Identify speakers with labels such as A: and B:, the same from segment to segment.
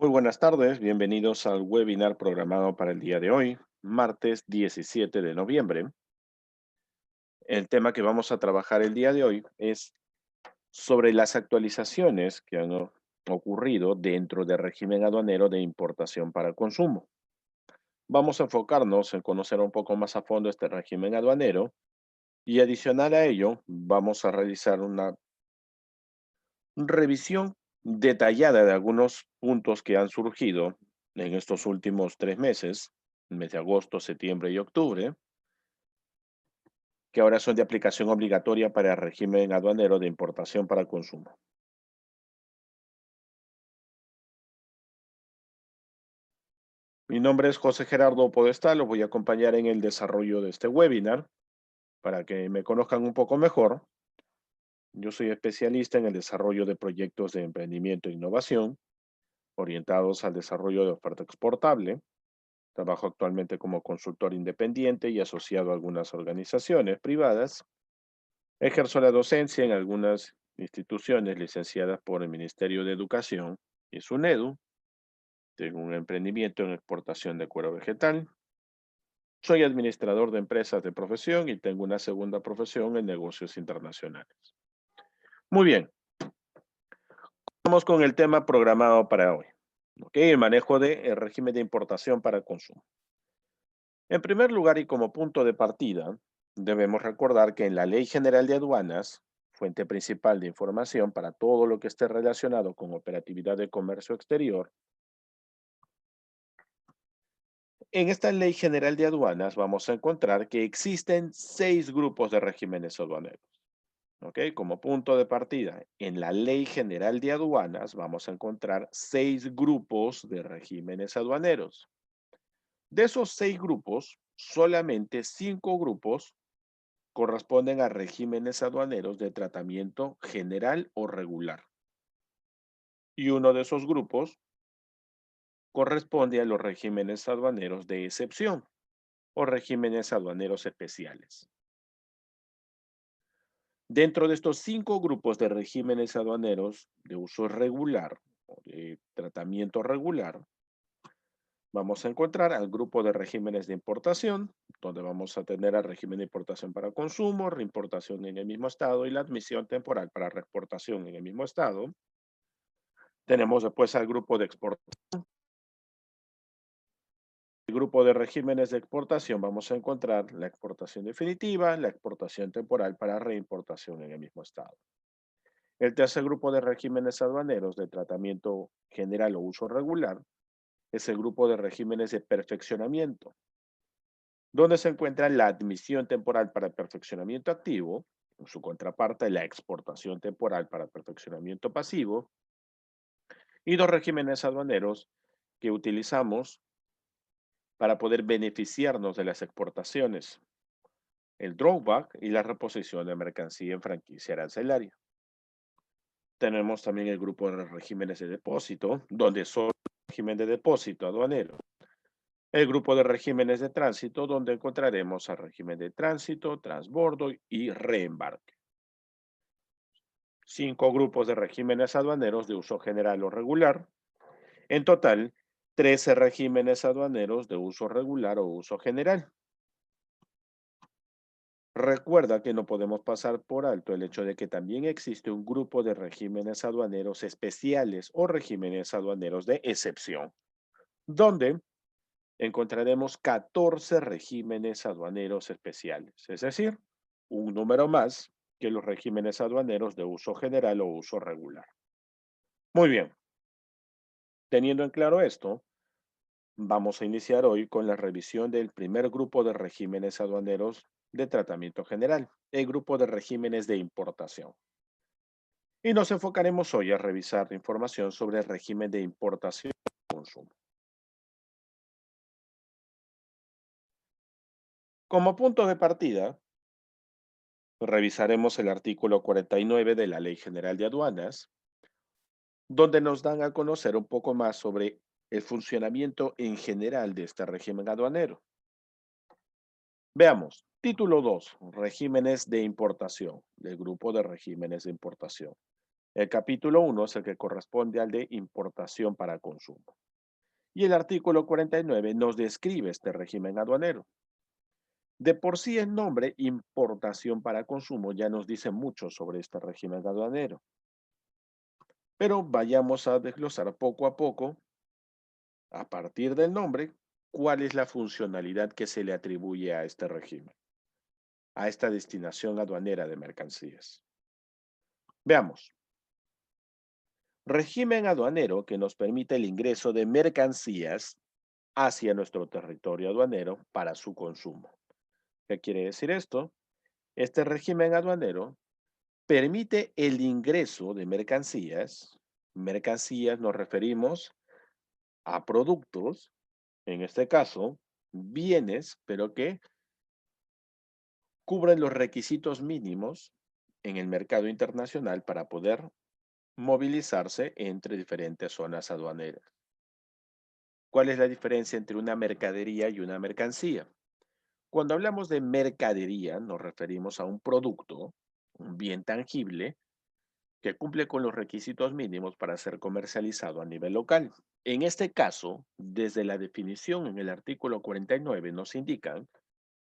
A: Muy buenas tardes, bienvenidos al webinar programado para el día de hoy, martes 17 de noviembre. El tema que vamos a trabajar el día de hoy es sobre las actualizaciones que han ocurrido dentro del régimen aduanero de importación para consumo. Vamos a enfocarnos en conocer un poco más a fondo este régimen aduanero y adicional a ello vamos a realizar una revisión detallada de algunos puntos que han surgido en estos últimos 3 meses, el mes de agosto, septiembre y octubre, que ahora son de aplicación obligatoria para el régimen aduanero de importación para consumo. Mi nombre es José Gerardo Podestá, los voy a acompañar en el desarrollo de este webinar para que me conozcan un poco mejor. Yo soy especialista en el desarrollo de proyectos de emprendimiento e innovación orientados al desarrollo de oferta exportable. Trabajo actualmente como consultor independiente y asociado a algunas organizaciones privadas. Ejerzo la docencia en algunas instituciones licenciadas por el Ministerio de Educación y SUNEDU. Tengo un emprendimiento en exportación de cuero vegetal. Soy administrador de empresas de profesión y tengo una segunda profesión en negocios internacionales. Muy bien, vamos con el tema programado para hoy. ¿Ok? El manejo del régimen de importación para consumo. En primer lugar y como punto de partida, debemos recordar que en la Ley General de Aduanas, fuente principal de información para todo lo que esté relacionado con operatividad de comercio exterior, en esta Ley General de Aduanas vamos a encontrar que existen 6 grupos de regímenes aduaneros. ¿Ok? Como punto de partida, en la Ley General de Aduanas vamos a encontrar 6 grupos de regímenes aduaneros. De esos 6 grupos, solamente 5 grupos corresponden a regímenes aduaneros de tratamiento general o regular. Y uno de esos grupos corresponde a los regímenes aduaneros de excepción o regímenes aduaneros especiales. Dentro de estos 5 grupos de regímenes aduaneros de uso regular o de tratamiento regular, vamos a encontrar al grupo de regímenes de importación, donde vamos a tener al régimen de importación para consumo, reimportación en el mismo estado y la admisión temporal para reexportación en el mismo estado. Tenemos después al grupo de exportación. El grupo de regímenes de exportación vamos a encontrar la exportación definitiva, la exportación temporal para reimportación en el mismo estado. El tercer grupo de regímenes aduaneros de tratamiento general o uso regular es el grupo de regímenes de perfeccionamiento, donde se encuentra la admisión temporal para perfeccionamiento activo, en su contraparte la exportación temporal para perfeccionamiento pasivo, y dos regímenes aduaneros que utilizamos para poder beneficiarnos de las exportaciones, el drawback y la reposición de mercancía en franquicia arancelaria. Tenemos también el grupo de regímenes de depósito, donde solo el régimen de depósito aduanero. El grupo de regímenes de tránsito, donde encontraremos al régimen de tránsito, transbordo y reembarque. 5 grupos de regímenes aduaneros de uso general o regular. En total, 13 regímenes aduaneros de uso regular o uso general. Recuerda que no podemos pasar por alto el hecho de que también existe un grupo de regímenes aduaneros especiales o regímenes aduaneros de excepción, donde encontraremos 14 regímenes aduaneros especiales, es decir, un número más que los regímenes aduaneros de uso general o uso regular. Muy bien, teniendo en claro esto, vamos a iniciar hoy con la revisión del primer grupo de regímenes aduaneros de tratamiento general, el grupo de regímenes de importación. Y nos enfocaremos hoy a revisar información sobre el régimen de importación y consumo. Como punto de partida, revisaremos el artículo 49 de la Ley General de Aduanas, donde nos dan a conocer un poco más sobre el funcionamiento en general de este régimen aduanero. Veamos, título 2, regímenes de importación, del grupo de regímenes de importación. El capítulo 1 es el que corresponde al de importación para consumo. Y el artículo 49 nos describe este régimen aduanero. De por sí el nombre importación para consumo ya nos dice mucho sobre este régimen aduanero. Pero vayamos a desglosar poco a poco, a partir del nombre, cuál es la funcionalidad que se le atribuye a este régimen, a esta destinación aduanera de mercancías. Veamos. Régimen aduanero que nos permite el ingreso de mercancías hacia nuestro territorio aduanero para su consumo. ¿Qué quiere decir esto? Este régimen aduanero permite el ingreso de mercancías. Mercancías nos referimos a productos, en este caso, bienes, pero que cubren los requisitos mínimos en el mercado internacional para poder movilizarse entre diferentes zonas aduaneras. ¿Cuál es la diferencia entre una mercadería y una mercancía? Cuando hablamos de mercadería, nos referimos a un producto, un bien tangible, que cumple con los requisitos mínimos para ser comercializado a nivel local. En este caso, desde la definición en el artículo 49 nos indican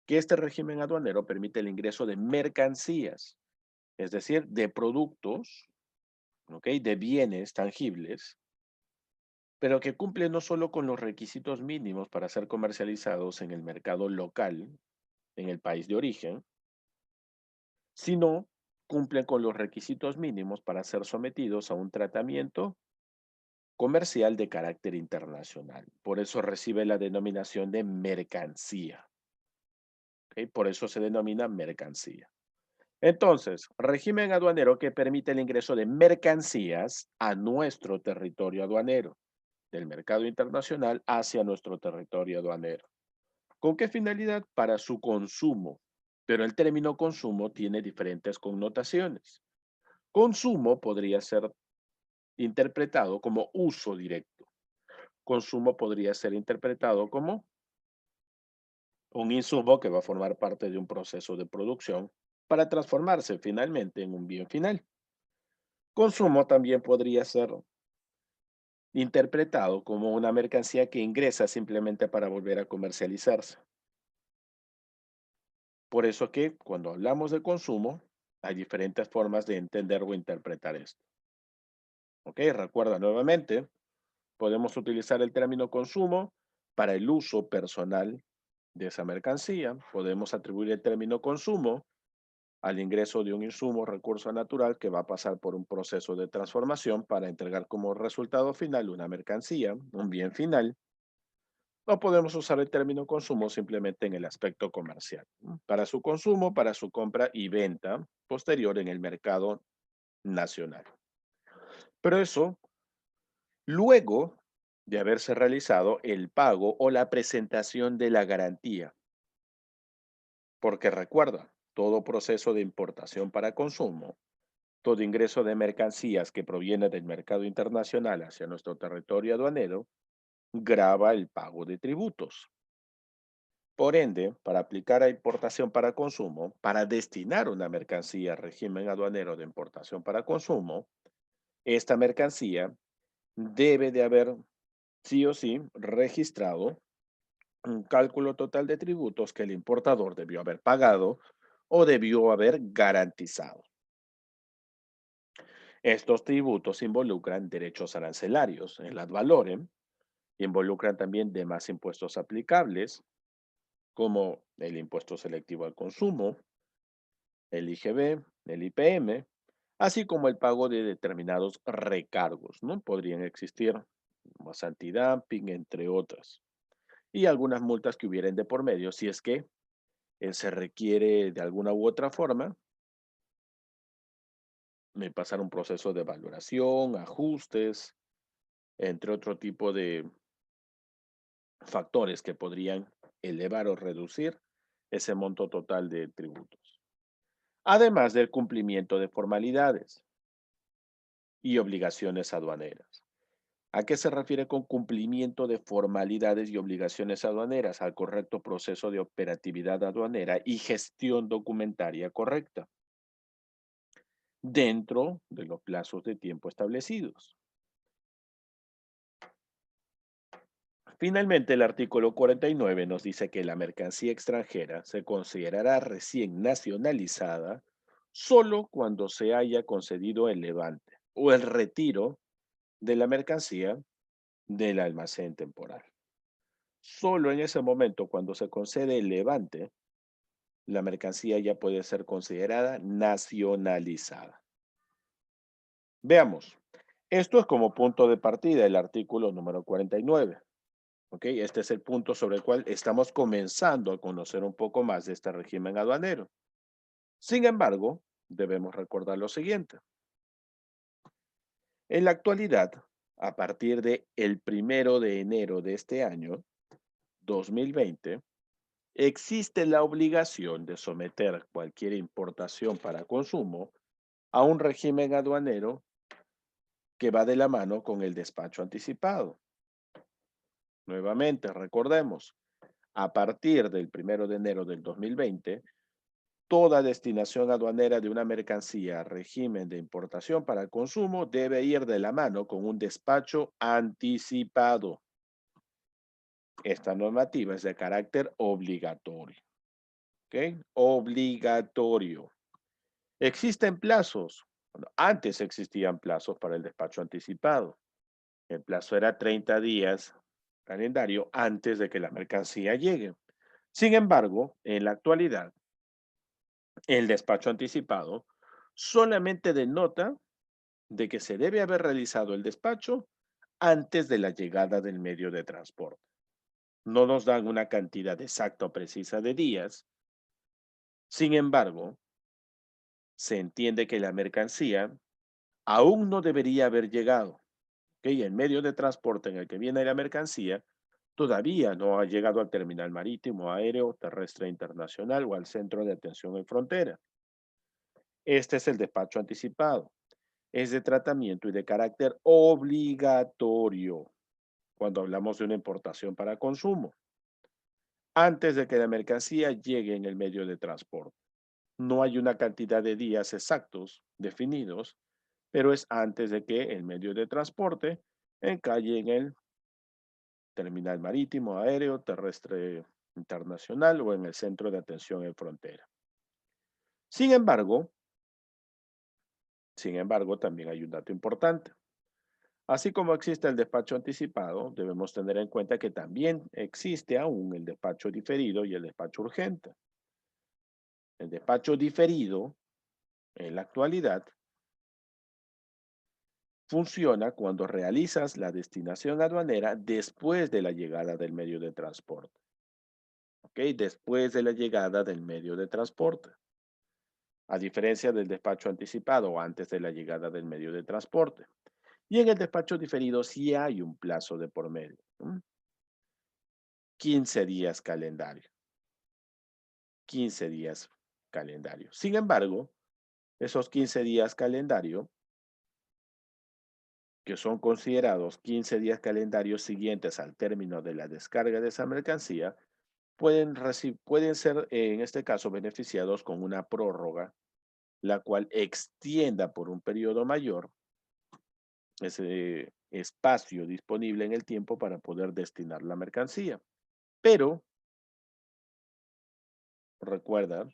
A: que este régimen aduanero permite el ingreso de mercancías, es decir, de productos, ¿ok? De bienes tangibles, pero que cumplen no solo con los requisitos mínimos para ser comercializados en el mercado local, en el país de origen, sino cumplen con los requisitos mínimos para ser sometidos a un tratamiento comercial de carácter internacional. Por eso recibe la denominación de mercancía. ¿Ok? Por eso se denomina mercancía. Entonces, régimen aduanero que permite el ingreso de mercancías a nuestro territorio aduanero, del mercado internacional hacia nuestro territorio aduanero. ¿Con qué finalidad? Para su consumo. Pero el término consumo tiene diferentes connotaciones. Consumo podría ser interpretado como uso directo. Consumo podría ser interpretado como un insumo que va a formar parte de un proceso de producción para transformarse finalmente en un bien final. Consumo también podría ser interpretado como una mercancía que ingresa simplemente para volver a comercializarse. Por eso que cuando hablamos de consumo, hay diferentes formas de entender o interpretar esto. ¿Ok? Recuerda nuevamente, podemos utilizar el término consumo para el uso personal de esa mercancía. Podemos atribuir el término consumo al ingreso de un insumo o recurso natural que va a pasar por un proceso de transformación para entregar como resultado final una mercancía, un bien final. No podemos usar el término consumo simplemente en el aspecto comercial, ¿no? Para su consumo, para su compra y venta posterior en el mercado nacional. Pero eso luego de haberse realizado el pago o la presentación de la garantía. Porque recuerda, todo proceso de importación para consumo, todo ingreso de mercancías que proviene del mercado internacional hacia nuestro territorio aduanero, grava el pago de tributos. Por ende, para aplicar a importación para consumo, para destinar una mercancía al régimen aduanero de importación para consumo, esta mercancía debe de haber sí o sí registrado un cálculo total de tributos que el importador debió haber pagado o debió haber garantizado. Estos tributos involucran derechos arancelarios, el ad valorem, involucran también demás impuestos aplicables, como el impuesto selectivo al consumo, el IGB, el IPM, así como el pago de determinados recargos, ¿no? Podrían existir más antidumping, entre otras, y algunas multas que hubieran de por medio si es que se requiere de alguna u otra forma pasar un proceso de valoración, ajustes, entre otro tipo de factores que podrían elevar o reducir ese monto total de tributos. Además del cumplimiento de formalidades y obligaciones aduaneras. ¿A qué se refiere con cumplimiento de formalidades y obligaciones aduaneras? Al correcto proceso de operatividad aduanera y gestión documentaria correcta. dentro de los plazos de tiempo establecidos. Finalmente, el artículo 49 nos dice que la mercancía extranjera se considerará recién nacionalizada solo cuando se haya concedido el levante o el retiro de la mercancía del almacén temporal. Solo en ese momento, cuando se concede el levante, la mercancía ya puede ser considerada nacionalizada. Veamos, esto es como punto de partida el artículo número 49. ¿Ok? Este es el punto sobre el cual estamos comenzando a conocer un poco más de este régimen aduanero. Sin embargo, debemos recordar lo siguiente. En la actualidad, a partir de el 1 de enero de este año, 2020, existe la obligación de someter cualquier importación para consumo a un régimen aduanero que va de la mano con el despacho anticipado. Nuevamente, recordemos, a partir del 1 de enero del 2020, toda destinación aduanera de una mercancía a régimen de importación para consumo debe ir de la mano con un despacho anticipado. Esta normativa es de carácter obligatorio. ¿Ok? Obligatorio. ¿Existen plazos? Bueno, antes existían plazos para el despacho anticipado. El plazo era 30 días calendario antes de que la mercancía llegue. Sin embargo, en la actualidad, el despacho anticipado solamente denota de que se debe haber realizado el despacho antes de la llegada del medio de transporte. No nos dan una cantidad exacta o precisa de días. Sin embargo, se entiende que la mercancía aún no debería haber llegado. ¿Ok? El medio de transporte en el que viene la mercancía todavía no ha llegado al terminal marítimo, aéreo, terrestre internacional o al centro de atención en frontera. Este es el despacho anticipado. Es de tratamiento y de carácter obligatorio cuando hablamos de una importación para consumo, antes de que la mercancía llegue en el medio de transporte. No hay una cantidad de días exactos definidos, pero es antes de que el medio de transporte encalle en el terminal marítimo, aéreo, terrestre internacional o en el centro de atención en frontera. Sin embargo, también hay un dato importante. Así como existe el despacho anticipado, debemos tener en cuenta que también existe aún el despacho diferido y el despacho urgente. El despacho diferido, en la actualidad, funciona cuando realizas la destinación aduanera después de la llegada del medio de transporte. ¿Ok? Después de la llegada del medio de transporte. A diferencia del despacho anticipado o antes de la llegada del medio de transporte. Y en el despacho diferido sí hay un plazo de por medio. 15 días calendario. 15 días calendario. Sin embargo, esos 15 días calendario, que son considerados 15 días calendarios siguientes al término de la descarga de esa mercancía, pueden ser, en este caso, beneficiados con una prórroga, la cual extienda por un periodo mayor ese espacio disponible en el tiempo para poder destinar la mercancía. Pero, recuerda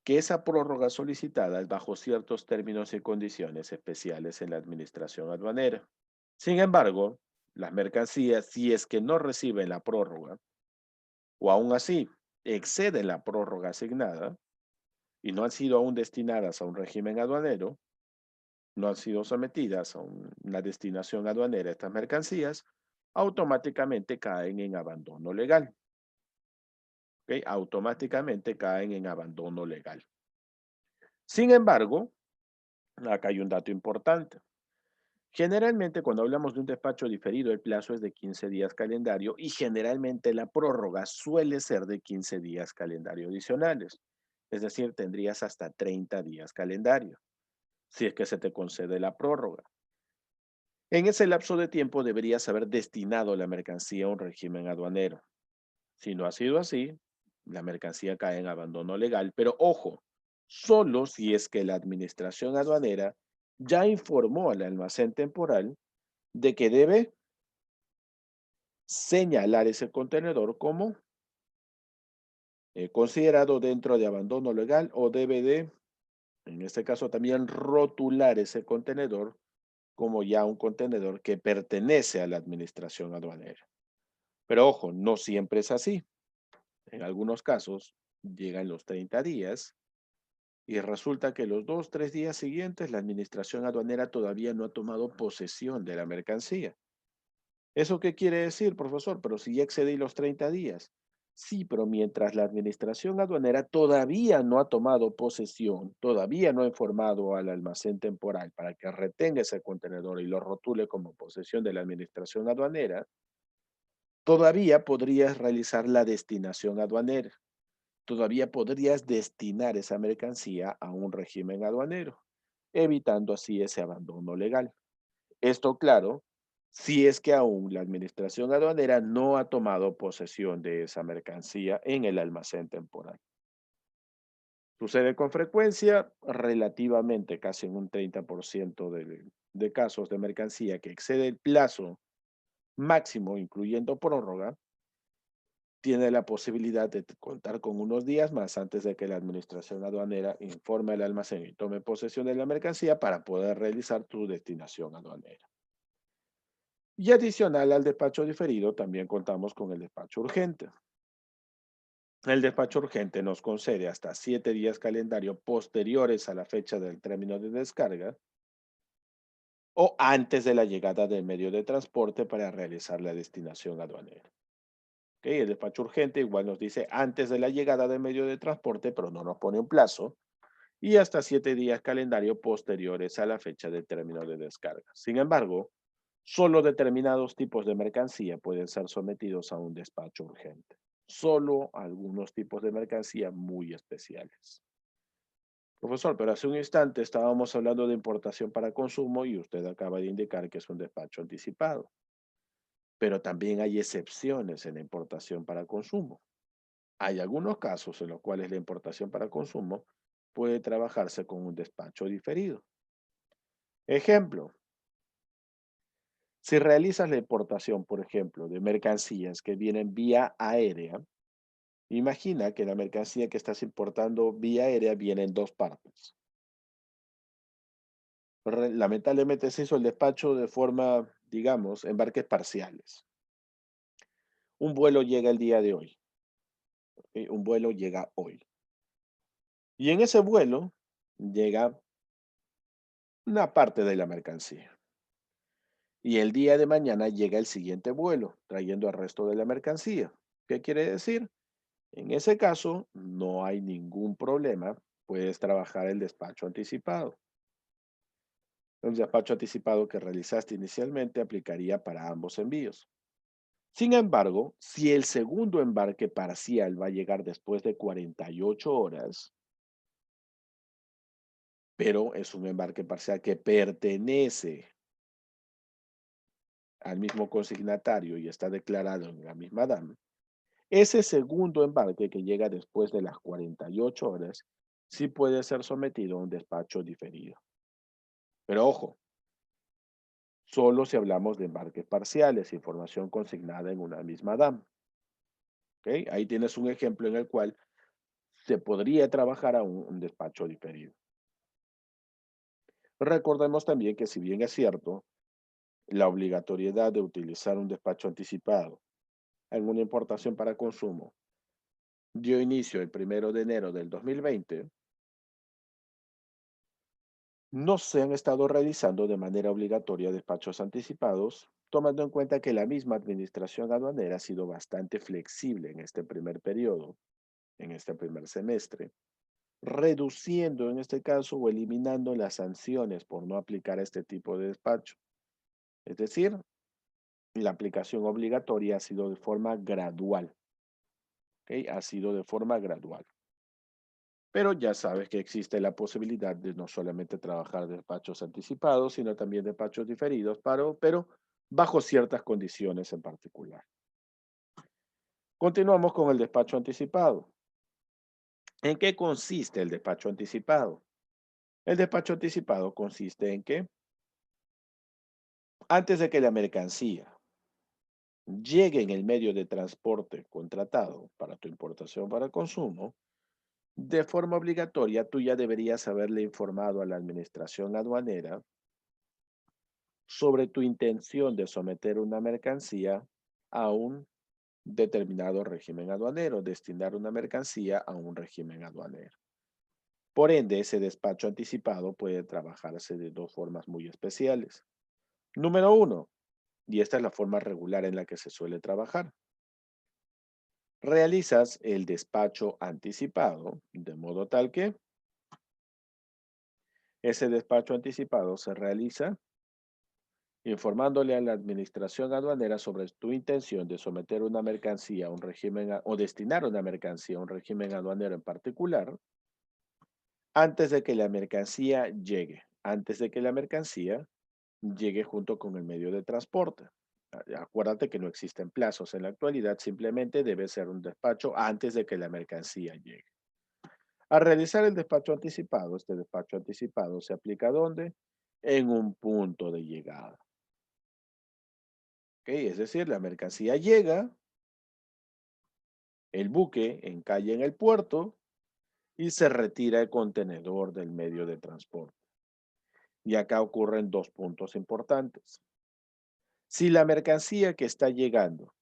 A: que esa prórroga solicitada es bajo ciertos términos y condiciones especiales en la administración aduanera. Sin embargo, las mercancías, si es que no reciben la prórroga, o aún así exceden la prórroga asignada y no han sido aún destinadas a un régimen aduanero, no han sido sometidas a una destinación aduanera estas mercancías, automáticamente caen en abandono legal. ¿Ok? Automáticamente caen en abandono legal. Sin embargo, acá hay un dato importante. Generalmente, cuando hablamos de un despacho diferido, el plazo es de 15 días calendario y generalmente la prórroga suele ser de 15 días calendario adicionales. Es decir, tendrías hasta 30 días calendario, si es que se te concede la prórroga. En ese lapso de tiempo deberías haber destinado la mercancía a un régimen aduanero. Si no ha sido así, la mercancía cae en abandono legal, pero ojo, solo si es que la administración aduanera ya informó al almacén temporal de que debe señalar ese contenedor como considerado dentro de abandono legal o debe de, en este caso también, rotular ese contenedor como ya un contenedor que pertenece a la administración aduanera. Pero ojo, no siempre es así. En algunos casos llegan los 30 días y resulta que los 2, 3 días siguientes la administración aduanera todavía no ha tomado posesión de la mercancía. ¿Eso qué quiere decir, profesor? Pero si ya excedí los 30 días. Sí, pero mientras la administración aduanera todavía no ha tomado posesión, todavía no ha informado al almacén temporal para que retenga ese contenedor y lo rotule como posesión de la administración aduanera, todavía podrías realizar la destinación aduanera. Todavía podrías destinar esa mercancía a un régimen aduanero, evitando así ese abandono legal. Esto, claro, si es que aún la administración aduanera no ha tomado posesión de esa mercancía en el almacén temporal. Sucede con frecuencia, relativamente casi en un 30% de casos de mercancía que excede el plazo máximo, incluyendo prórroga, tiene la posibilidad de contar con unos días más antes de que la administración aduanera informe al almacén y tome posesión de la mercancía para poder realizar tu destinación aduanera. Y adicional al despacho diferido, también contamos con el despacho urgente. El despacho urgente nos concede hasta 7 días calendario posteriores a la fecha del término de descarga o antes de la llegada del medio de transporte para realizar la destinación aduanera. ¿Ok? El despacho urgente igual nos dice antes de la llegada del medio de transporte, pero no nos pone un plazo, y hasta 7 días calendario posteriores a la fecha del término de descarga. Sin embargo, solo determinados tipos de mercancía pueden ser sometidos a un despacho urgente. Solo algunos tipos de mercancía muy especiales. Profesor, pero hace un instante estábamos hablando de importación para consumo y usted acaba de indicar que es un despacho anticipado. Pero también hay excepciones en la importación para consumo. Hay algunos casos en los cuales la importación para consumo puede trabajarse con un despacho diferido. Ejemplo, si realizas la importación, por ejemplo, de mercancías que vienen vía aérea, imagina que la mercancía que estás importando vía aérea viene en dos partes. Lamentablemente se hizo el despacho de forma, digamos, embarques parciales. Un vuelo llega el día de hoy, un vuelo llega hoy. Y en ese vuelo llega una parte de la mercancía. Y el día de mañana llega el siguiente vuelo, trayendo el resto de la mercancía. ¿Qué quiere decir? En ese caso, no hay ningún problema. Puedes trabajar el despacho anticipado. El despacho anticipado que realizaste inicialmente aplicaría para ambos envíos. Sin embargo, si el segundo embarque parcial va a llegar después de 48 horas, pero es un embarque parcial que pertenece al mismo consignatario y está declarado en la misma DAM, ese segundo embarque que llega después de las 48 horas sí puede ser sometido a un despacho diferido. Pero ojo, solo si hablamos de embarques parciales, información consignada en una misma DAM. ¿Ok? Ahí tienes un ejemplo en el cual se podría trabajar a un despacho diferido. Recordemos también que si bien es cierto, la obligatoriedad de utilizar un despacho anticipado en una importación para consumo dio inicio el 1 de enero del 2020, no se han estado realizando de manera obligatoria despachos anticipados, tomando en cuenta que la misma administración aduanera ha sido bastante flexible en este primer periodo, en este primer semestre, reduciendo en este caso o eliminando las sanciones por no aplicar este tipo de despacho. Es decir, la aplicación obligatoria ha sido de forma gradual, ¿ok? Ha sido de forma gradual. Pero ya sabes que existe la posibilidad de no solamente trabajar despachos anticipados, sino también despachos diferidos, pero bajo ciertas condiciones en particular. Continuamos con el despacho anticipado. ¿En qué consiste el despacho anticipado? El despacho anticipado consiste en que antes de que la mercancía llegue en el medio de transporte contratado para tu importación para consumo, de forma obligatoria tú ya deberías haberle informado a la administración aduanera sobre tu intención de someter una mercancía a un determinado régimen aduanero, destinar una mercancía a un régimen aduanero. Por ende, ese despacho anticipado puede trabajarse de dos formas muy especiales. Número uno, y esta es la forma regular en la que se suele trabajar. Realizas el despacho anticipado de modo tal que ese despacho anticipado se realiza informándole a la administración aduanera sobre tu intención de someter una mercancía a un régimen o destinar una mercancía a un régimen aduanero en particular antes de que la mercancía llegue, antes de que la mercancía llegue junto con el medio de transporte. Acuérdate que no existen plazos en la actualidad, simplemente debe ser un despacho antes de que la mercancía llegue. Al realizar el despacho anticipado, este despacho anticipado se aplica ¿dónde? En un punto de llegada. ¿Ok? Es decir, la mercancía llega, el buque encalla en el puerto y se retira el contenedor del medio de transporte. Y acá ocurren dos puntos importantes. Si la mercancía que está llegando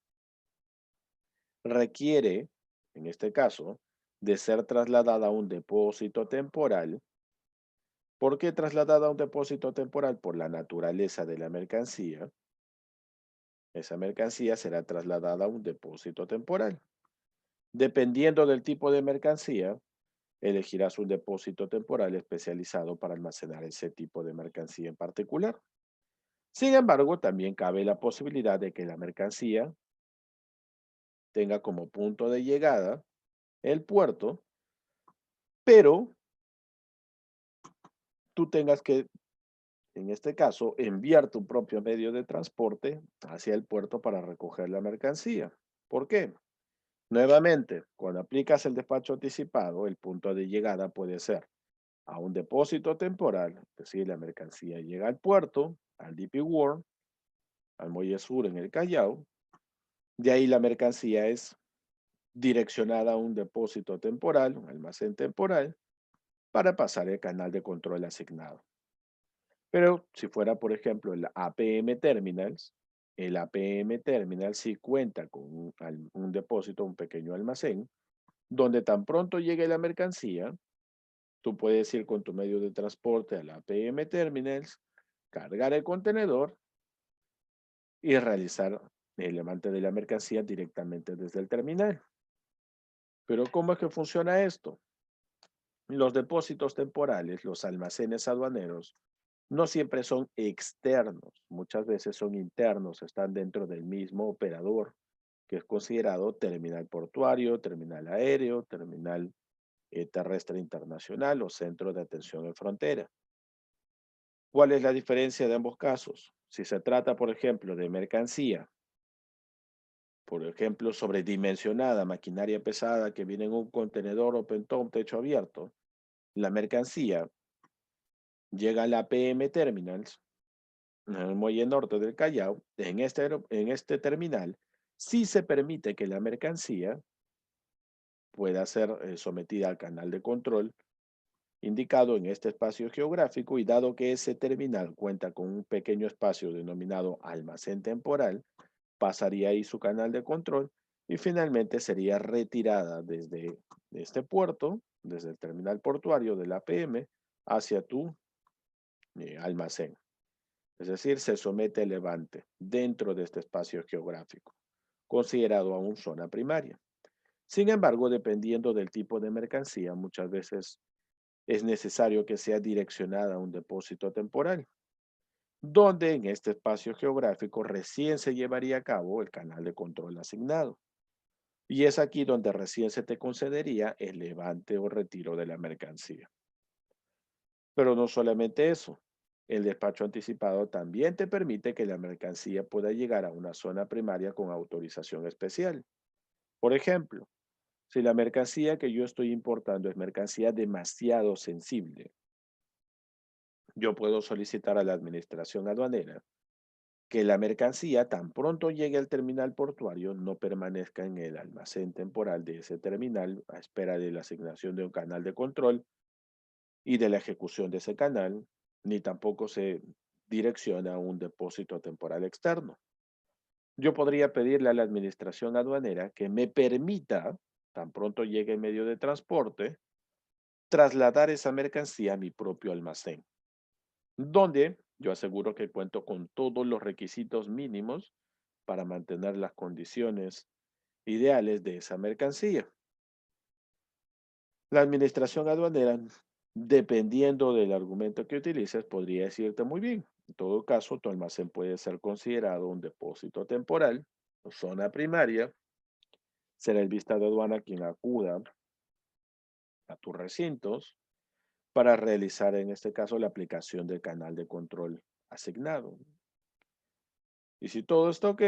A: requiere, en este caso, de ser trasladada a un depósito temporal, ¿por qué trasladada a un depósito temporal? Por la naturaleza de la mercancía. Esa mercancía será trasladada a un depósito temporal. Dependiendo del tipo de mercancía, elegirás un depósito temporal especializado para almacenar ese tipo de mercancía en particular. Sin embargo, también cabe la posibilidad de que la mercancía tenga como punto de llegada el puerto, pero tú tengas que, en este caso, enviar tu propio medio de transporte hacia el puerto para recoger la mercancía. ¿Por qué? Nuevamente, cuando aplicas el despacho anticipado, el punto de llegada puede ser a un depósito temporal, es decir, la mercancía llega al puerto, al DP World, al Muelle Sur en el Callao, de ahí la mercancía es direccionada a un depósito temporal, un almacén temporal, para pasar el canal de control asignado. Pero si fuera, por ejemplo, el APM Terminals, el APM Terminal sí cuenta con un depósito, un pequeño almacén, donde tan pronto llegue la mercancía, tú puedes ir con tu medio de transporte al APM Terminals, cargar el contenedor y realizar el levante de la mercancía directamente desde el terminal. Pero ¿cómo es que funciona esto? Los depósitos temporales, los almacenes aduaneros, no siempre son externos, muchas veces son internos, están dentro del mismo operador, que es considerado terminal portuario, terminal aéreo, terminal terrestre internacional o centro de atención en frontera. ¿Cuál es la diferencia de ambos casos? Si se trata, por ejemplo, de mercancía, por ejemplo, sobredimensionada, maquinaria pesada que viene en un contenedor open top, techo abierto, la mercancía llega a la PM Terminals, en el muelle norte del Callao, en este terminal, sí se permite que la mercancía pueda ser sometida al canal de control indicado en este espacio geográfico y dado que ese terminal cuenta con un pequeño espacio denominado almacén temporal, pasaría ahí su canal de control y finalmente sería retirada desde este puerto, desde el terminal portuario de la APM, hacia tu almacén. Es decir, se somete el levante dentro de este espacio geográfico, considerado aún zona primaria. Sin embargo, dependiendo del tipo de mercancía, muchas veces es necesario que sea direccionada a un depósito temporal, donde en este espacio geográfico recién se llevaría a cabo el canal de control asignado. Y es aquí donde recién se te concedería el levante o retiro de la mercancía. Pero no solamente eso, el despacho anticipado también te permite que la mercancía pueda llegar a una zona primaria con autorización especial. Por ejemplo, Si la mercancía que yo estoy importando es mercancía demasiado sensible, yo puedo solicitar a la administración aduanera que la mercancía tan pronto llegue al terminal portuario no permanezca en el almacén temporal de ese terminal a espera de la asignación de un canal de control y de la ejecución de ese canal, ni tampoco se direcciona a un depósito temporal externo. Yo podría pedirle a la administración aduanera que me permita, tan pronto llegue el medio de transporte, trasladar esa mercancía a mi propio almacén, donde yo aseguro que cuento con todos los requisitos mínimos para mantener las condiciones ideales de esa mercancía. La administración aduanera, dependiendo del argumento que utilices, podría decirte muy bien. En todo caso, tu almacén puede ser considerado un depósito temporal o zona primaria. Será el vista de aduana quien acuda a tus recintos para realizar, en este caso, la aplicación del canal de control asignado. Y si todo está ok,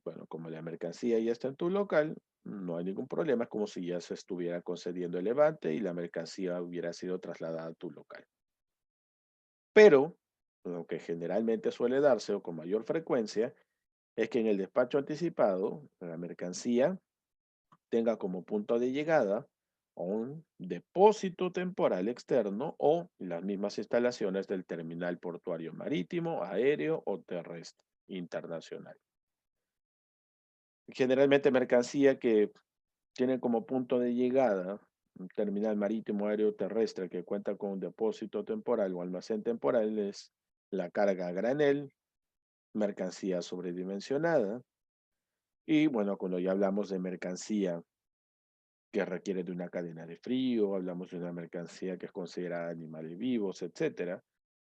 A: bueno, como la mercancía ya está en tu local, no hay ningún problema, es como si ya se estuviera concediendo el levante y la mercancía hubiera sido trasladada a tu local. Pero, lo que generalmente suele darse o con mayor frecuencia, es que en el despacho anticipado, la mercancía tenga como punto de llegada un depósito temporal externo o las mismas instalaciones del terminal portuario marítimo, aéreo o terrestre internacional. Generalmente mercancía que tiene como punto de llegada un terminal marítimo, aéreo, terrestre que cuenta con un depósito temporal o almacén temporal es la carga a granel, mercancía sobredimensionada y bueno, cuando ya hablamos de mercancía que requiere de una cadena de frío, hablamos de una mercancía que es considerada animales vivos, etcétera,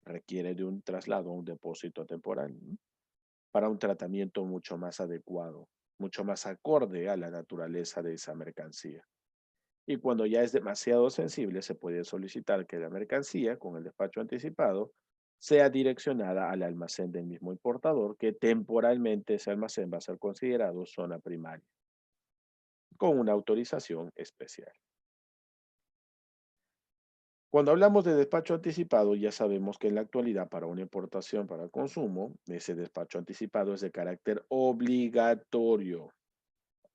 A: requiere de un traslado a un depósito temporal, ¿no? Para un tratamiento mucho más adecuado, mucho más acorde a la naturaleza de esa mercancía. Y cuando ya es demasiado sensible, se puede solicitar que la mercancía, con el despacho anticipado, sea direccionada al almacén del mismo importador, que temporalmente ese almacén va a ser considerado zona primaria, con una autorización especial. Cuando hablamos de despacho anticipado, ya sabemos que en la actualidad para una importación para consumo, ese despacho anticipado es de carácter obligatorio,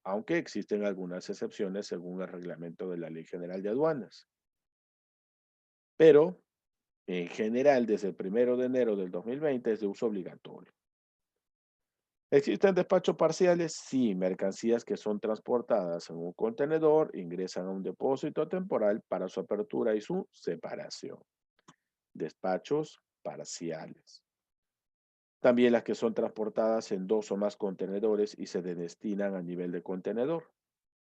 A: aunque existen algunas excepciones según el reglamento de la Ley General de Aduanas. Pero en general, desde el 1 de enero del 2020 es de uso obligatorio. ¿Existen despachos parciales? Sí, mercancías que son transportadas en un contenedor ingresan a un depósito temporal para su apertura y su separación. Despachos parciales. También las que son transportadas en dos o más contenedores y se destinan a nivel de contenedor.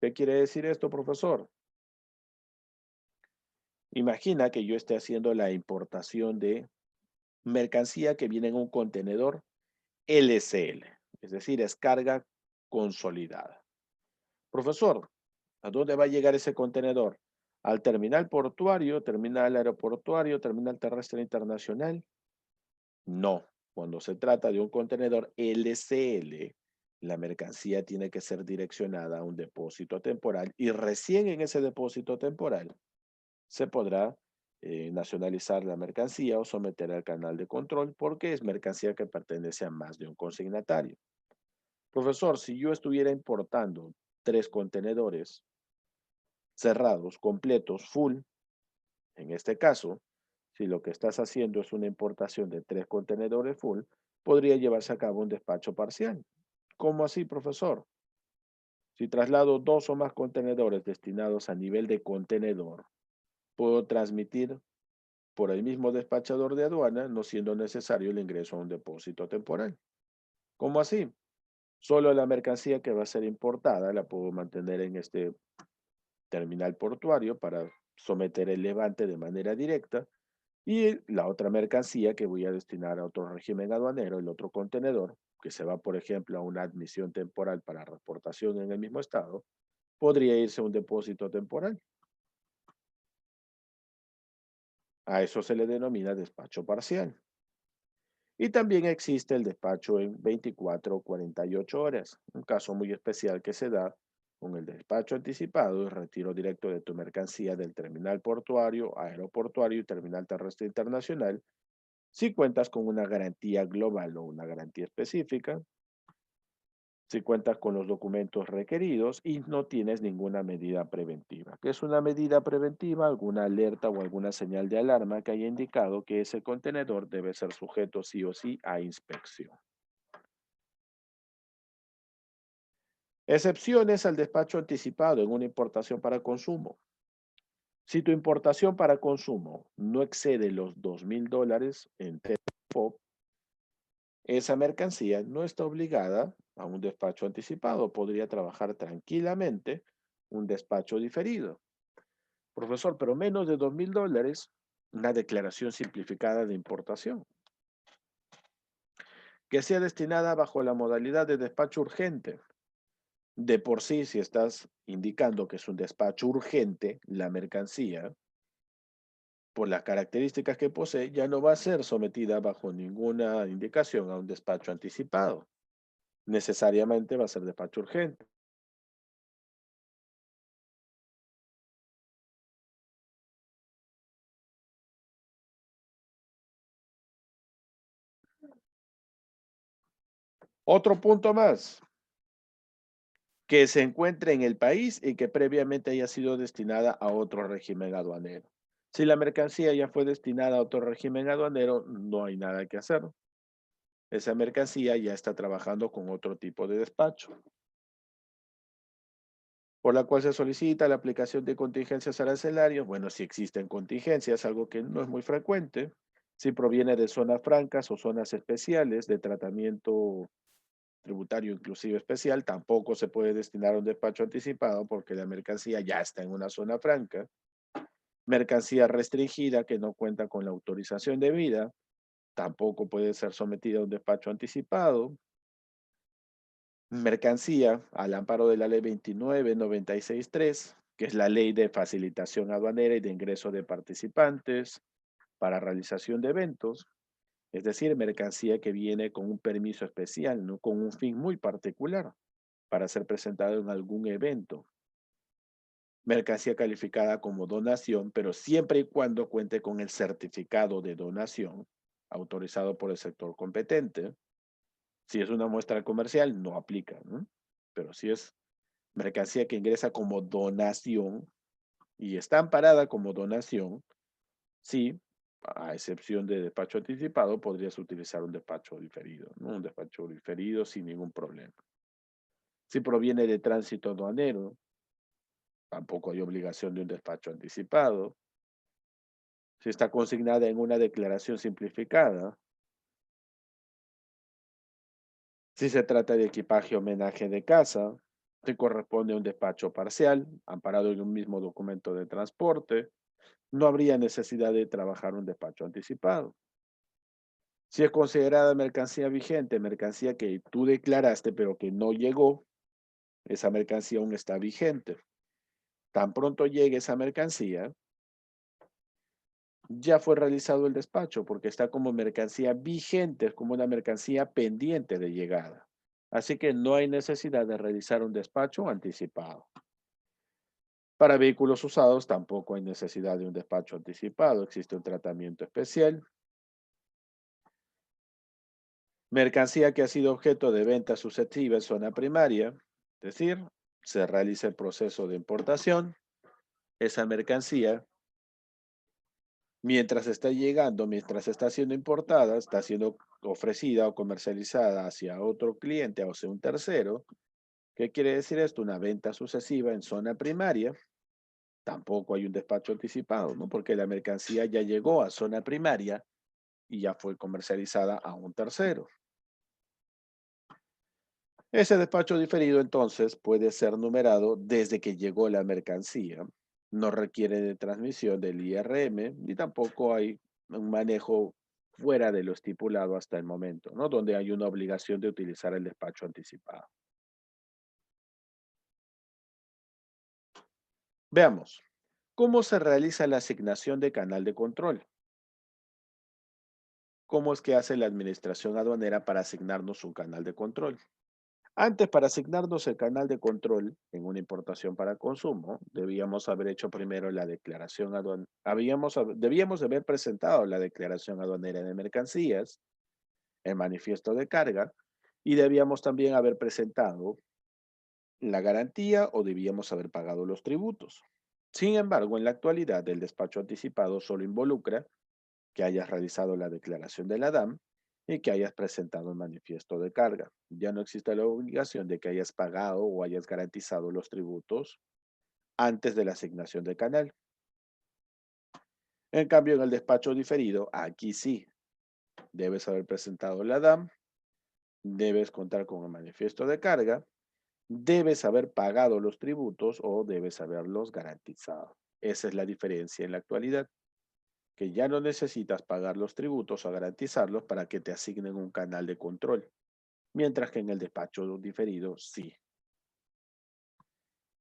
A: ¿Qué quiere decir esto, profesor? Imagina que yo esté haciendo la importación de mercancía que viene en un contenedor LCL, es decir, es carga consolidada. Profesor, ¿a dónde va a llegar ese contenedor? ¿Al terminal portuario, terminal aeroportuario, terminal terrestre internacional? No. Cuando se trata de un contenedor LCL, la mercancía tiene que ser direccionada a un depósito temporal y recién en ese depósito temporal se podrá nacionalizar la mercancía o someter al canal de control porque es mercancía que pertenece a más de un consignatario. Profesor, si yo estuviera importando 3 contenedores cerrados, completos, full, en este caso, si lo que estás haciendo es una importación de 3 contenedores full, podría llevarse a cabo un despacho parcial. ¿Cómo así, profesor? Si traslado 2 o más contenedores destinados a nivel de contenedor, puedo transmitir por el mismo despachador de aduana, no siendo necesario el ingreso a un depósito temporal. ¿Cómo así? Solo la mercancía que va a ser importada la puedo mantener en este terminal portuario para someter el levante de manera directa y la otra mercancía que voy a destinar a otro régimen aduanero, el otro contenedor, que se va, por ejemplo, a una admisión temporal para reportación en el mismo estado, podría irse a un depósito temporal. A eso se le denomina despacho parcial. Y también existe el despacho en 24 o 48 horas, un caso muy especial que se da con el despacho anticipado y retiro directo de tu mercancía del terminal portuario, aeroportuario y terminal terrestre internacional si cuentas con una garantía global o una garantía específica, si cuentas con los documentos requeridos y no tienes ninguna medida preventiva. ¿Qué es una medida preventiva? Alguna alerta o alguna señal de alarma que haya indicado que ese contenedor debe ser sujeto sí o sí a inspección. Excepciones al despacho anticipado en una importación para consumo. Si tu importación para consumo no excede los $2,000 en TFOP, esa mercancía no está obligada a un despacho anticipado. Podría trabajar tranquilamente un despacho diferido. Profesor, pero menos de $2,000, una declaración simplificada de importación, que sea destinada bajo la modalidad de despacho urgente. De por sí, si estás indicando que es un despacho urgente, la mercancía, por las características que posee, ya no va a ser sometida bajo ninguna indicación a un despacho anticipado. Necesariamente va a ser despacho urgente. Otro punto más, que se encuentre en el país y que previamente haya sido destinada a otro régimen aduanero. Si la mercancía ya fue destinada a otro régimen aduanero, no hay nada que hacer. Esa mercancía ya está trabajando con otro tipo de despacho, por la cual se solicita la aplicación de contingencias arancelarias. Bueno, si existen contingencias, algo que no es muy frecuente, si proviene de zonas francas o zonas especiales de tratamiento tributario inclusive especial, tampoco se puede destinar a un despacho anticipado porque la mercancía ya está en una zona franca. Mercancía restringida que no cuenta con la autorización debida, tampoco puede ser sometida a un despacho anticipado. Mercancía al amparo de la ley 29.96.3, que es la ley de facilitación aduanera y de ingreso de participantes para realización de eventos, es decir, mercancía que viene con un permiso especial, no con un fin muy particular para ser presentado en algún evento. Mercancía calificada como donación, pero siempre y cuando cuente con el certificado de donación autorizado por el sector competente. Si es una muestra comercial, no aplica, ¿no? Pero si es mercancía que ingresa como donación y está amparada como donación, sí, a excepción de despacho anticipado, podrías utilizar un despacho diferido, ¿no? Un despacho diferido sin ningún problema. Si proviene de tránsito aduanero, tampoco hay obligación de un despacho anticipado. Si está consignada en una declaración simplificada, si se trata de equipaje homenaje de casa, si corresponde a un despacho parcial, amparado en un mismo documento de transporte, no habría necesidad de trabajar un despacho anticipado. Si es considerada mercancía vigente, mercancía que tú declaraste pero que no llegó, esa mercancía aún está vigente. Tan pronto llegue esa mercancía, ya fue realizado el despacho porque está como mercancía vigente, es como una mercancía pendiente de llegada. Así que no hay necesidad de realizar un despacho anticipado. Para vehículos usados tampoco hay necesidad de un despacho anticipado, existe un tratamiento especial. Mercancía que ha sido objeto de venta susceptible en zona primaria, es decir, se realiza el proceso de importación, esa mercancía mientras está llegando, mientras está siendo importada, está siendo ofrecida o comercializada hacia otro cliente o hacia un tercero. ¿Qué quiere decir esto? Una venta sucesiva en zona primaria. Tampoco hay un despacho anticipado, ¿no? Porque la mercancía ya llegó a zona primaria y ya fue comercializada a un tercero. Ese despacho diferido entonces puede ser numerado desde que llegó la mercancía. No requiere de transmisión del IRM ni tampoco hay un manejo fuera de lo estipulado hasta el momento, ¿no? Donde hay una obligación de utilizar el despacho anticipado. Veamos, ¿cómo se realiza la asignación de canal de control? ¿Cómo es que hace la administración aduanera para asignarnos un canal de control? Antes, para asignarnos el canal de control en una importación para consumo, debíamos haber hecho primero la declaración aduanera. Debíamos haber presentado la declaración aduanera de mercancías, el manifiesto de carga, y debíamos también haber presentado la garantía o debíamos haber pagado los tributos. Sin embargo, en la actualidad, el despacho anticipado solo involucra que hayas realizado la declaración de la DAM y que hayas presentado el manifiesto de carga. Ya no existe la obligación de que hayas pagado o hayas garantizado los tributos antes de la asignación de canal. En cambio, en el despacho diferido, aquí sí, debes haber presentado la DAM, debes contar con el manifiesto de carga, debes haber pagado los tributos o debes haberlos garantizado. Esa es la diferencia en la actualidad, que ya no necesitas pagar los tributos o garantizarlos para que te asignen un canal de control, mientras que en el despacho diferido sí.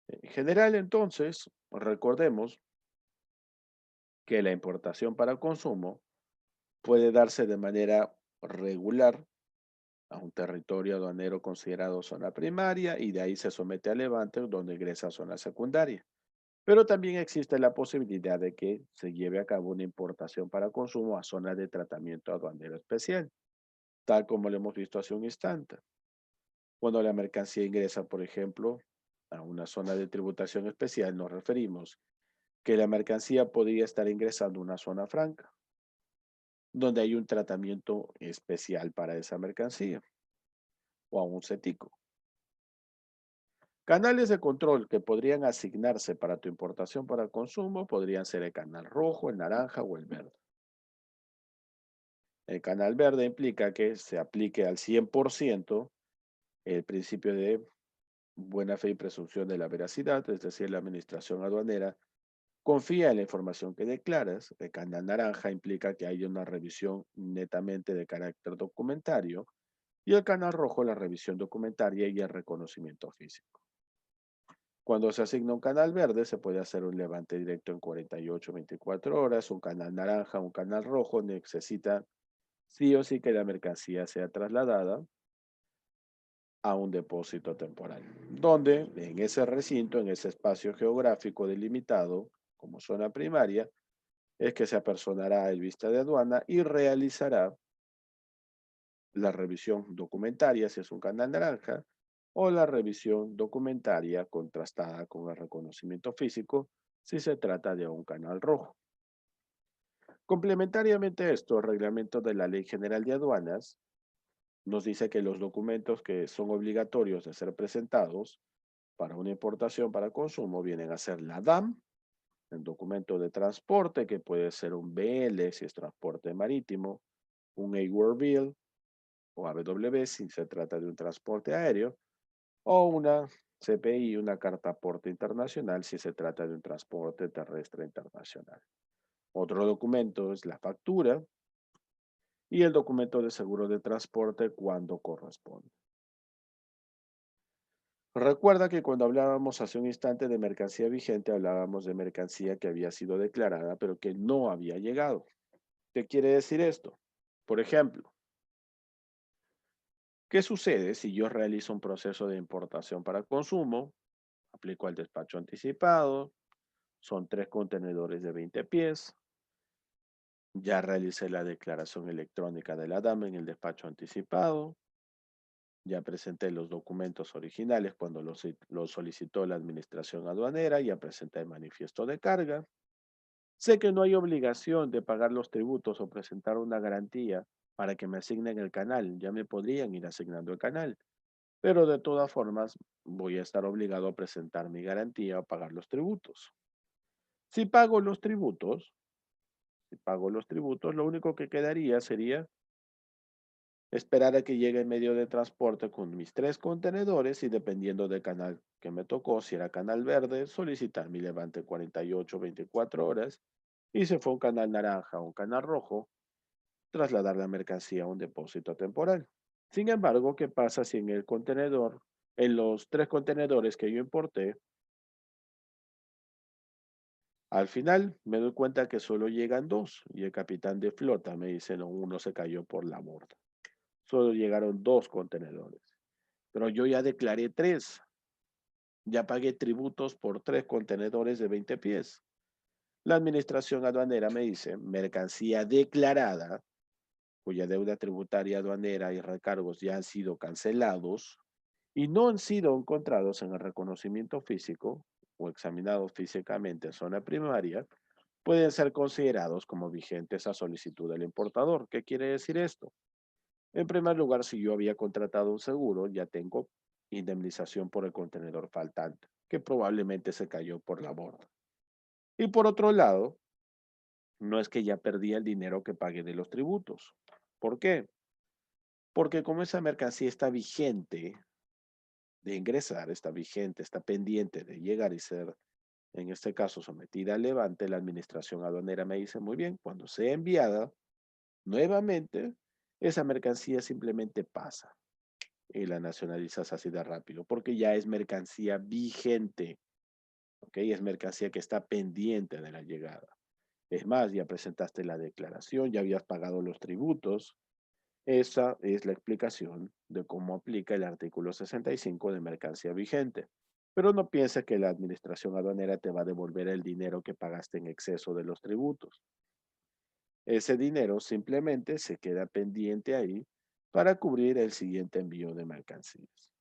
A: En general, entonces, recordemos que la importación para consumo puede darse de manera regular a un territorio aduanero considerado zona primaria y de ahí se somete a levante donde ingresa a zona secundaria. Pero también existe la posibilidad de que se lleve a cabo una importación para consumo a zonas de tratamiento aduanero especial, tal como lo hemos visto hace un instante. Cuando la mercancía ingresa, por ejemplo, a una zona de tributación especial, nos referimos que la mercancía podría estar ingresando a una zona franca, donde hay un tratamiento especial para esa mercancía, o a un CETICO. Canales de control que podrían asignarse para tu importación para consumo podrían ser el canal rojo, el naranja o el verde. El canal verde implica que se aplique al 100% el principio de buena fe y presunción de la veracidad, es decir, la administración aduanera confía en la información que declaras. El canal naranja implica que hay una revisión netamente de carácter documentario y el canal rojo la revisión documentaria y el reconocimiento físico. Cuando se asigna un canal verde, se puede hacer un levante directo en 48, 24 horas. Un canal naranja, un canal rojo necesita sí o sí que la mercancía sea trasladada a un depósito temporal, donde en ese recinto, en ese espacio geográfico delimitado como zona primaria, es que se apersonará el vista de aduana y realizará la revisión documentaria si es un canal naranja o la revisión documentaria contrastada con el reconocimiento físico si se trata de un canal rojo. Complementariamente a esto, el reglamento de la Ley General de Aduanas nos dice que los documentos que son obligatorios de ser presentados para una importación para consumo vienen a ser la DAM, el documento de transporte, que puede ser un BL si es transporte marítimo, un A-Word Bill o AWB si se trata de un transporte aéreo, o una CPI, una carta aporte internacional si se trata de un transporte terrestre internacional. Otro documento es la factura y el documento de seguro de transporte cuando corresponde. Recuerda que cuando hablábamos hace un instante de mercancía vigente, hablábamos de mercancía que había sido declarada, pero que no había llegado. ¿Qué quiere decir esto? Por ejemplo, ¿qué sucede si yo realizo un proceso de importación para consumo? Aplico al despacho anticipado, son 3 contenedores de 20 pies, ya realicé la declaración electrónica de la dama en el despacho anticipado, ya presenté los documentos originales cuando los solicitó la administración aduanera, ya presenté el manifiesto de carga. Sé que no hay obligación de pagar los tributos o presentar una garantía para que me asignen el canal, ya me podrían ir asignando el canal, pero de todas formas voy a estar obligado a presentar mi garantía o pagar los tributos. Si pago los tributos, si pago los tributos, lo único que quedaría sería esperar a que llegue el medio de transporte con mis 3 contenedores y dependiendo del canal que me tocó, si era canal verde, solicitar mi levante 48, 24 horas y si fue un canal naranja o un canal rojo, trasladar la mercancía a un depósito temporal. Sin embargo, ¿qué pasa si en el contenedor, en los 3 contenedores que yo importé, al final me doy cuenta que solo llegan 2 y el capitán de flota me dice, no, uno se cayó por la borda. Solo llegaron 2 contenedores. pero yo ya declaré 3. Ya pagué tributos por 3 contenedores de 20 pies. La administración aduanera me dice, mercancía declarada, cuya deuda tributaria aduanera y recargos ya han sido cancelados y no han sido encontrados en el reconocimiento físico o examinados físicamente en zona primaria, pueden ser considerados como vigentes a solicitud del importador. ¿Qué quiere decir esto? En primer lugar, si yo había contratado un seguro, ya tengo indemnización por el contenedor faltante, que probablemente se cayó por la borda. Y por otro lado, no es que ya perdí el dinero que pagué de los tributos. ¿Por qué? Porque como esa mercancía está vigente de ingresar, está vigente, está pendiente de llegar y ser, en este caso, sometida al levante, la administración aduanera me dice, muy bien, cuando sea enviada nuevamente, esa mercancía simplemente pasa y la nacionalizas así de rápido, porque ya es mercancía vigente, ¿ok? Es mercancía que está pendiente de la llegada. Es más, ya presentaste la declaración, ya habías pagado los tributos. Esa es la explicación de cómo aplica el artículo 65 de mercancía vigente. Pero no pienses que la administración aduanera te va a devolver el dinero que pagaste en exceso de los tributos. Ese dinero simplemente se queda pendiente ahí para cubrir el siguiente envío de mercancías.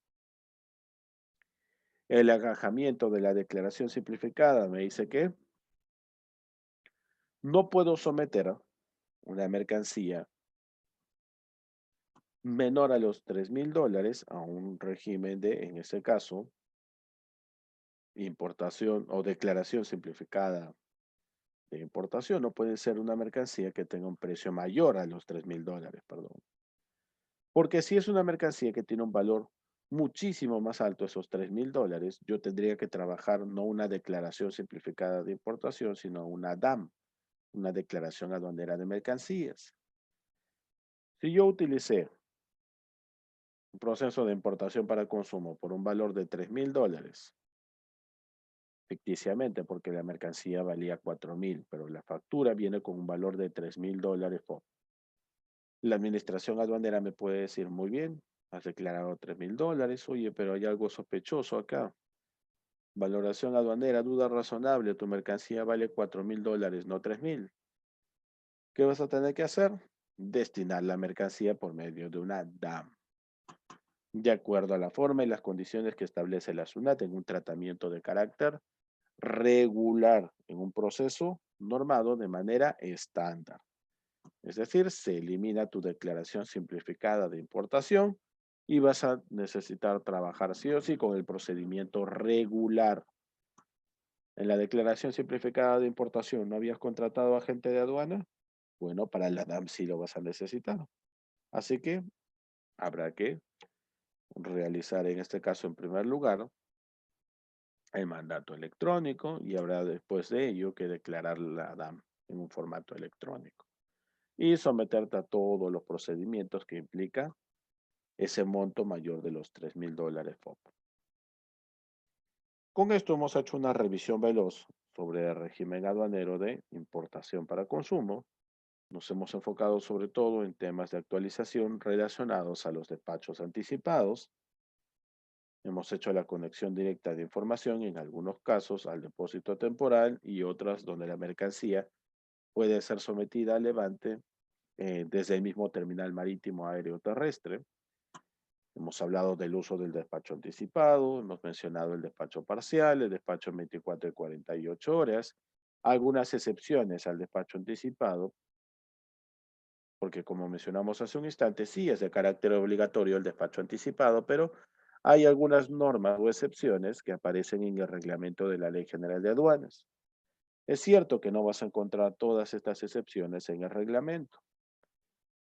A: El agajamiento de la declaración simplificada me dice que no puedo someter una mercancía menor a los $3,000 a un régimen de, en este caso, importación o declaración simplificada de importación. No puede ser una mercancía que tenga un precio mayor a los $3,000, perdón. Porque si es una mercancía que tiene un valor muchísimo más alto, esos $3,000, yo tendría que trabajar no una declaración simplificada de importación, sino una DAM, una declaración aduanera de mercancías. Si yo utilicé un proceso de importación para consumo por un valor de $3,000, ficticiamente porque la mercancía valía 4,000, pero la factura viene con un valor de $3,000. La administración aduanera me puede decir, muy bien, has declarado $3,000, oye, pero hay algo sospechoso acá. Valoración aduanera, duda razonable, tu mercancía vale $4,000, no 3,000. ¿Qué vas a tener que hacer? Destinar la mercancía por medio de una DAM, de acuerdo a la forma y las condiciones que establece la SUNAT en un tratamiento de carácter regular, en un proceso normado de manera estándar. Es decir, se elimina tu declaración simplificada de importación y vas a necesitar trabajar sí o sí con el procedimiento regular. En la declaración simplificada de importación, ¿no habías contratado agente de aduana? Bueno, para la DAM sí lo vas a necesitar. Así que habrá que realizar en este caso, en primer lugar, el mandato electrónico y habrá después de ello que declarar la DAM en un formato electrónico y someterte a todos los procedimientos que implica ese monto mayor de los $3,000 FOB. Con esto hemos hecho una revisión veloz sobre el régimen aduanero de importación para consumo. Nos hemos enfocado sobre todo en temas de actualización relacionados a los despachos anticipados. Hemos hecho la conexión directa de información en algunos casos al depósito temporal y otras donde la mercancía puede ser sometida al levante desde el mismo terminal marítimo, aéreo o terrestre. Hemos hablado del uso del despacho anticipado, hemos mencionado el despacho parcial, el despacho en 24 y 48 horas, algunas excepciones al despacho anticipado, porque como mencionamos hace un instante, sí es de carácter obligatorio el despacho anticipado, pero hay algunas normas o excepciones que aparecen en el reglamento de la Ley General de Aduanas. Es cierto que no vas a encontrar todas estas excepciones en el reglamento.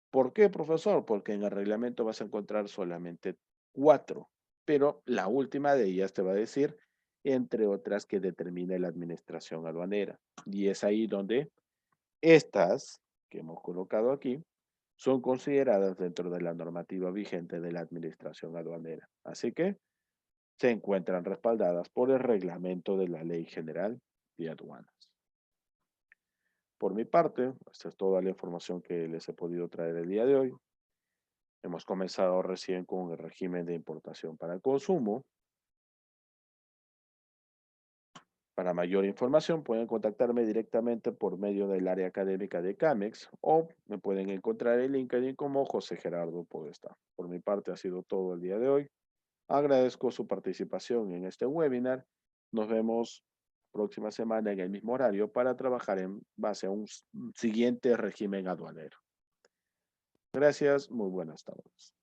A: ¿Por qué, profesor? Porque en el reglamento vas a encontrar solamente 4, pero la última de ellas te va a decir, entre otras, que determina la administración aduanera. Y es ahí donde estas que hemos colocado aquí son consideradas dentro de la normativa vigente de la administración aduanera. Así que se encuentran respaldadas por el reglamento de la Ley General de Aduanas. Por mi parte, esta es toda la información que les he podido traer el día de hoy. Hemos comenzado recién con el régimen de importación para el consumo. Para mayor información pueden contactarme directamente por medio del área académica de CAMEX o me pueden encontrar en LinkedIn como José Gerardo Podestá. Por mi parte ha sido todo el día de hoy. Agradezco su participación en este webinar. Nos vemos próxima semana en el mismo horario para trabajar en base a un siguiente régimen aduanero. Gracias, muy buenas tardes.